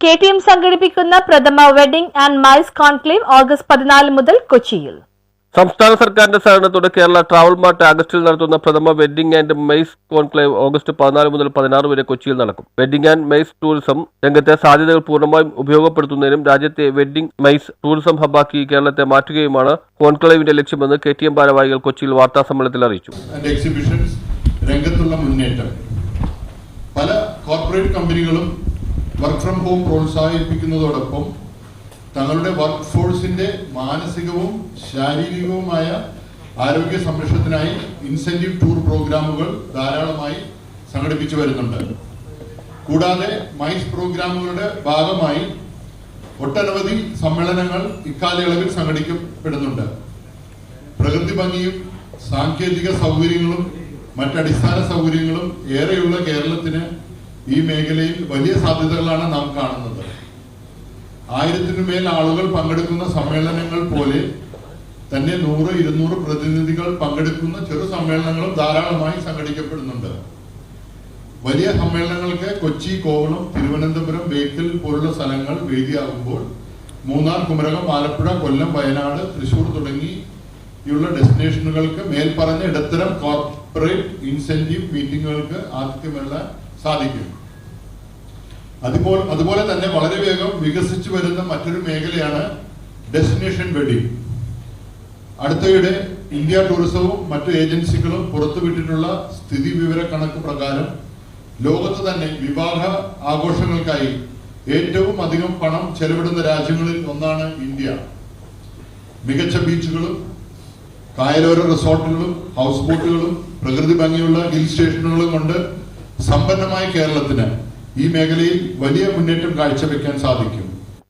KTM സംഘടിപ്പിക്കുന്ന പ്രഥമ wedding and mice conclave August 14 മുതൽ കൊച്ചിയിൽ. സംസ്ഥാന സർക്കാരിന്റെ സഹകരണത്തോടെ കേരള ട്രാവൽ മാർട്ട് ആഗസ്റ്റിൽ നടത്തുന്ന പ്രഥമ wedding and mice conclave August 14 മുതൽ 16 വരെ കൊച്ചിയിൽ നടക്കും. വെഡിംഗ് ആൻഡ് മൈസ് ടൂറിസം രംഗത്തെ സാധ്യതകൾ പൂർണ്ണമായും ഉപയോഗപ്പെടുത്തുന്നതിനും രാജ്യത്തെ വെഡിംഗ് മൈസ് ടൂറിസം ഹബ്ബാക്കി കേരളത്തെ മാറ്റുകയുമാണ് കോൺക്ലേവിന്റെ ലക്ഷ്യമെന്ന് KTM ഭാരവാഹികൾ കൊച്ചിയിൽ വാർത്താസമ്മേളനത്തിൽ അറിയിച്ചു. രംഗത്തുള്ള മുന്നേറ്റം പല കോർപ്പറേറ്റ് കമ്പനികളും വർക്ക് ഫ്രം ഹോം പ്രോത്സാഹിപ്പിക്കുന്നതോടൊപ്പം തങ്ങളുടെ വർക്ക് ഫോഴ്സിന്റെ മാനസികവും ശാരീരികവുമായ ആരോഗ്യ സംരക്ഷണത്തിനായി ഇൻസെന്റീവ് ടൂർ പ്രോഗ്രാമുകൾ ധാരാളമായി സംഘടിപ്പിച്ചു വരുന്നുണ്ട്. കൂടാതെ മൈസ് പ്രോഗ്രാമുകളുടെ ഭാഗമായി ഒട്ടനവധി സമ്മേളനങ്ങൾ ഇക്കാലയളവിൽ സംഘടിക്കപ്പെടുന്നുണ്ട്. പ്രകൃതി ഭംഗിയും സാങ്കേതിക സൗകര്യങ്ങളും മറ്റടിസ്ഥാന സൗകര്യങ്ങളും ഏറെയുള്ള കേരളത്തിന് ഈ മേഖലയിൽ വലിയ സാധ്യതകളാണ് നാം കാണുന്നത്. 1000-ന് മേൽ ആളുകൾ പങ്കെടുക്കുന്ന സമ്മേളനങ്ങൾ പോലെ തന്നെ 100-200 പ്രതിനിധികൾ പങ്കെടുക്കുന്ന ചെറു സമ്മേളനങ്ങളും ധാരാളമായി സംഘടിക്കപ്പെടുന്നുണ്ട്. വലിയ സമ്മേളനങ്ങൾക്ക് കൊച്ചി, കോവളം, തിരുവനന്തപുരം, ബേക്കൽ പോലുള്ള സ്ഥലങ്ങൾ വേദിയാകുമ്പോൾ മൂന്നാർ, കുമരകം, ആലപ്പുഴ, കൊല്ലം, വയനാട്, തൃശൂർ തുടങ്ങിയുള്ള ഡെസ്റ്റിനേഷനുകൾക്ക് മേൽപ്പറഞ്ഞ ഇടത്തരം കോർപ്പറേറ്റ് ഇൻസെന്റീവ് മീറ്റിങ്ങുകൾക്ക് ആതിഥ്യമേളാൻ സാധിക്കും. അതുപോലെ തന്നെ വളരെ വേഗം വികസിച്ചു വരുന്ന മറ്റൊരു മേഖലയാണ് ഡെസ്റ്റിനേഷൻ വെഡിങ്. അടുത്തയിടെ ഇന്ത്യ ടൂറിസവും മറ്റു ഏജൻസികളും പുറത്തുവിട്ടിട്ടുള്ള സ്ഥിതി വിവര കണക്ക് പ്രകാരം ലോകത്ത് തന്നെ വിവാഹ ആഘോഷങ്ങൾക്കായി ഏറ്റവും അധികം പണം ചെലവിടുന്ന രാജ്യങ്ങളിൽ ഒന്നാണ് ഇന്ത്യ. മികച്ച ബീച്ചുകളും കായലോര റിസോർട്ടുകളും ഹൗസ് ബോട്ടുകളും പ്രകൃതി ഭംഗിയുള്ള ഹിൽ സ്റ്റേഷനുകളും കൊണ്ട് സമ്പന്നമായ കേരളത്തിന് ഈ മേഖലയിൽ വലിയ മുന്നേറ്റം കാഴ്ചവെക്കാൻ സാധിക്കും.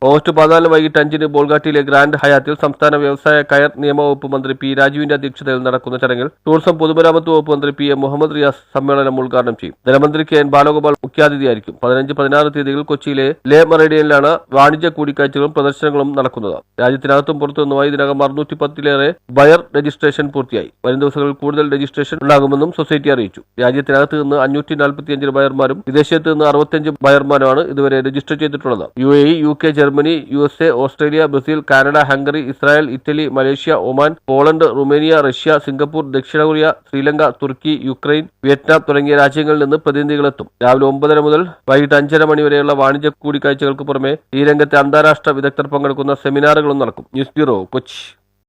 ഓഗസ്റ്റ് 14 വൈകിട്ട് 5-ന് ബോൾഗാട്ടിയിലെ ഗ്രാൻഡ് ഹയാത്തിൽ സംസ്ഥാന വ്യവസായ കയർ നിയമവകുപ്പ് മന്ത്രി P. രാജുവിന്റെ അധ്യക്ഷതയിൽ നടക്കുന്ന ചടങ്ങിൽ ടൂറിസം പൊതുമരാമത്ത് വകുപ്പ് മന്ത്രി PM മുഹമ്മദ് റിയാസ് സമ്മേളനം ഉദ്ഘാടനം ചെയ്യും. ധനമന്ത്രി KN ബാലഗോപാൽ മുഖ്യാതിഥിയായിരിക്കും. 15-16 തീയതികളിൽ കൊച്ചിയിലെ ലേ മെറിഡിയനിലാണ് വാണിജ്യ കൂടിക്കാഴ്ചകളും പ്രദർശനങ്ങളും നടക്കുന്നത്. രാജ്യത്തിനകത്തും പുറത്തുനിന്നുമായി ഇതിനകം 610-ലേറെ ബയർ രജിസ്ട്രേഷൻ പൂർത്തിയായി. വരും ദിവസങ്ങളിൽ കൂടുതൽ രജിസ്ട്രേഷൻ ഉണ്ടാകുമെന്നും സൊസൈറ്റി അറിയിച്ചു. രാജ്യത്തിനകത്ത് നിന്ന് 545 ബയർമാരും വിദേശത്ത് നിന്ന് 65 ബയർമാരുമാണ് ഇതുവരെ രജിസ്റ്റർ ചെയ്തിട്ടുള്ളത്. UAE, UK, Germany, USA, Australia, Brazil, Canada, Hungary, Israel, Italy, Malaysia, Oman, Poland, Romania, Russia, Singapore, ദക്ഷിണ കൊറിയ, ശ്രീലങ്ക, തുർക്കി, യുക്രൈൻ, വിയറ്റ്നാം തുടങ്ങിയ രാജ്യങ്ങളിൽ നിന്ന് പ്രതിനിധികളെത്തും. രാവിലെ 9:30 മുതൽ വൈകിട്ട് 5:30 മണി വരെയുള്ള വാണിജ്യ കൂടിക്കാഴ്ചകൾക്ക് പുറമെ ഈ രംഗത്തെ അന്താരാഷ്ട്ര വിദഗ്ധർ പങ്കെടുക്കുന്ന സെമിനാറുകളും നടക്കും. News bureau, Kochi.